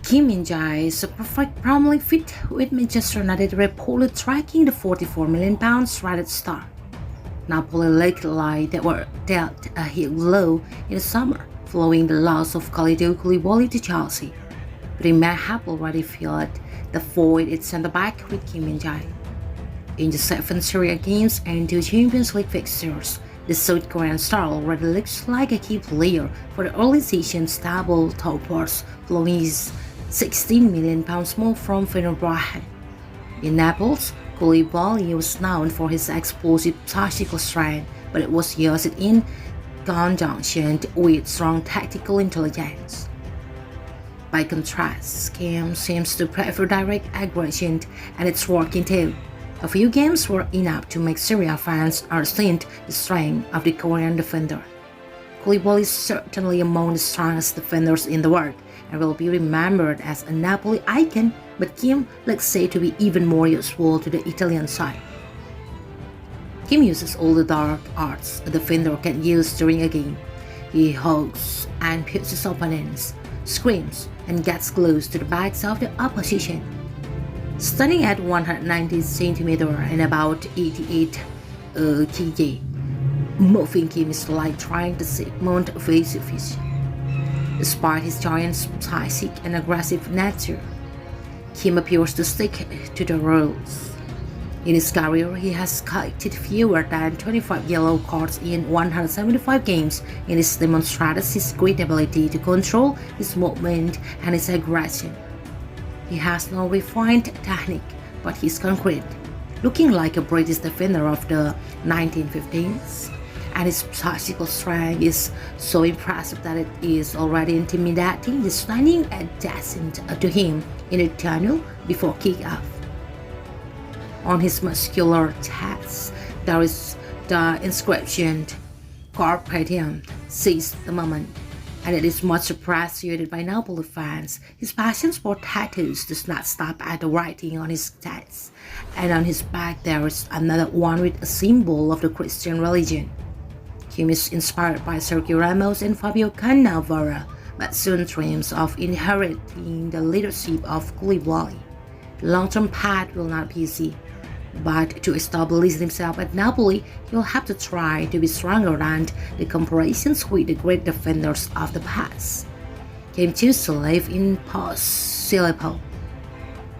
Kim Min-jae is a perfect Premier League fit with Manchester United reportedly tracking the £44 million rated star. Napoli likely that were dealt a hit blow in the summer following the loss of Kalidou Koulibaly to Chelsea, but it may have already filled the void at centre-back with Kim Min-jae. In the 7 Serie A games and 2 Champions League fixtures, the South Korean star already looks like a key player for the early season table toppers following his £16 million move from Fenerbahce. In Naples, Koulibaly was known for his explosive tactical strength, but it was used in conjunction with strong tactical intelligence. By contrast, Kim seems to prefer direct aggression, and it's working too. A few games were enough to make Serie A fans understand the strength of the Korean defender. Koulibaly is certainly among the strongest defenders in the world and will be remembered as a Napoli icon, but Kim looks said to be even more useful to the Italian side. Kim uses all the dark arts a defender can use during a game. He hugs and puts his opponents, screams, and gets close to the backs of the opposition. Standing at 190 cm and about 88 kg, moving Kim is like trying to segment a evasive fish. Despite his giant physique and aggressive nature, Kim appears to stick to the rules. In his career, he has collected fewer than 25 yellow cards in 175 games, and this demonstrates his great ability to control his movement and his aggression. He has no refined technique, but he's concrete, looking like a British defender of the 1950s, and his physical strength is so impressive that it is already intimidating the standing adjacent to him in the tunnel before kick-off. On his muscular chest, there is the inscription "Carpe Diem," seize the moment, and it is much appreciated by Napoli fans. His passion for tattoos does not stop at the writing on his chest, and on his back there is another one with a symbol of the Christian religion. Kim is inspired by Sergio Ramos and Fabio Cannavaro, but soon dreams of inheriting the leadership of Koulibaly. The long-term path will not be easy, but to establish himself at Napoli, he'll have to try to be stronger than the comparisons with the great defenders of the past. Kim chose to live in Posillipo,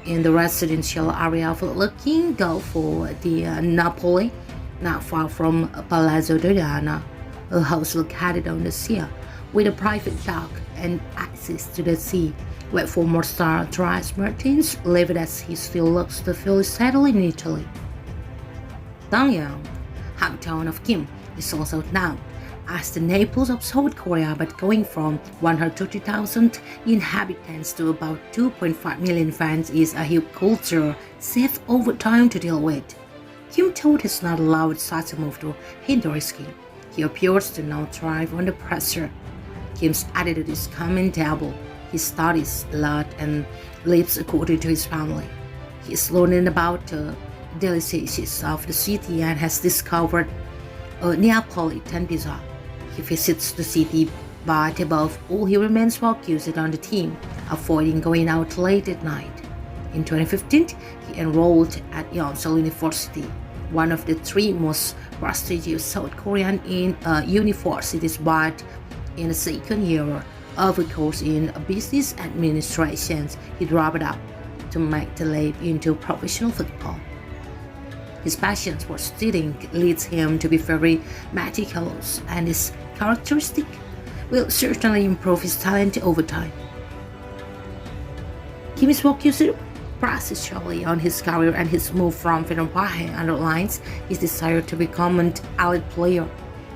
in the residential area overlooking Gulf for the Napoli, not far from Palazzo Dodana, a house located on the sea, with a private dock and access to the sea, where former star Dries Mertens lived as he still looks to feel settled in Italy. Dongyang, hometown of Kim, is also known as the Naples of South Korea, but going from 130,000 inhabitants to about 2.5 million fans is a huge culture shift over time to deal with. Kim told has not allowed such a move to hinder his game. He appears to now thrive under pressure. Kim's attitude is commendable. He studies a lot and lives according to his family. He is learning about the delicacies of the city and has discovered a Neapolitan pizza. He visits the city, but above all he remains focused on the team, avoiding going out late at night. In 2015, he enrolled at Yonsei University, one of the 3 most prestigious South Korean universities, but in the second year of a course in business administration, he dropped out to make the leap into professional football. His passion for studying leads him to be very meticulous, and his characteristic will certainly improve his talent over time. Kim is focused precisely on his career, and his move from Fenerbahce underlines his desire to become an elite player.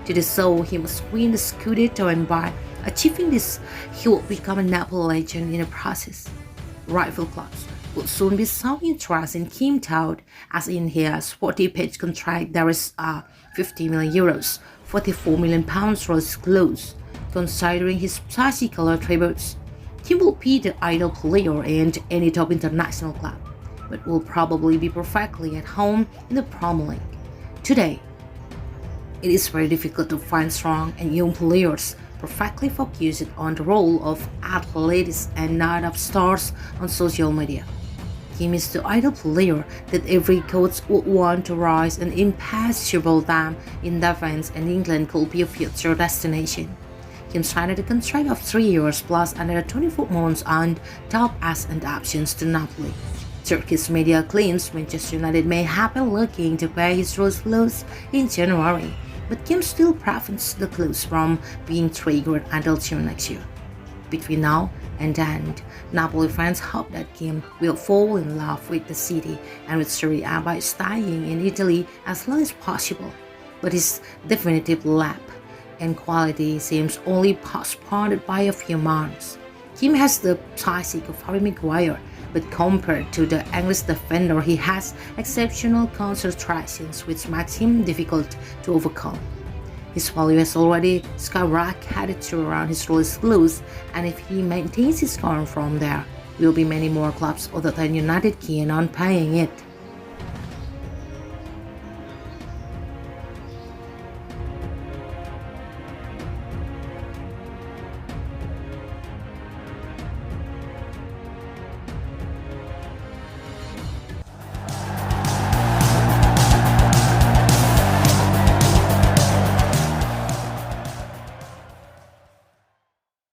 To do so, he must win the Scudetto, and by achieving this, he will become a Napoli legend in the process. Rival clubs will soon be showing interest in Kim tout, as in his 40-page contract there is €50 million, £44 million was close. Considering his physical attributes, Kim will be the ideal player in any top international club, but will probably be perfectly at home in the Premier League. Today, it is very difficult to find strong and young players perfectly focused on the role of athletes and not of stars on social media. Kim is the ideal player that every coach would want to rise an impassable dam in defense, and England could be a future destination. Kim signed a contract of 3 years plus another 24 months on top as an options to Napoli. Turkish media claims Manchester United may have been looking to pay his release clause in January, but Kim still prevents the clause from being triggered until June next year. Between now and then, Napoli fans hope that Kim will fall in love with the city and with Serie A by staying in Italy as long as possible. But his definitive lap and quality seems only postponed by a few months. Kim has the physique of Harry Maguire, but compared to the English defender, he has exceptional concentrations which makes him difficult to overcome. His value has already skyrocketed to around his release clause, and if he maintains his form from there, will be many more clubs other than United keen on paying it.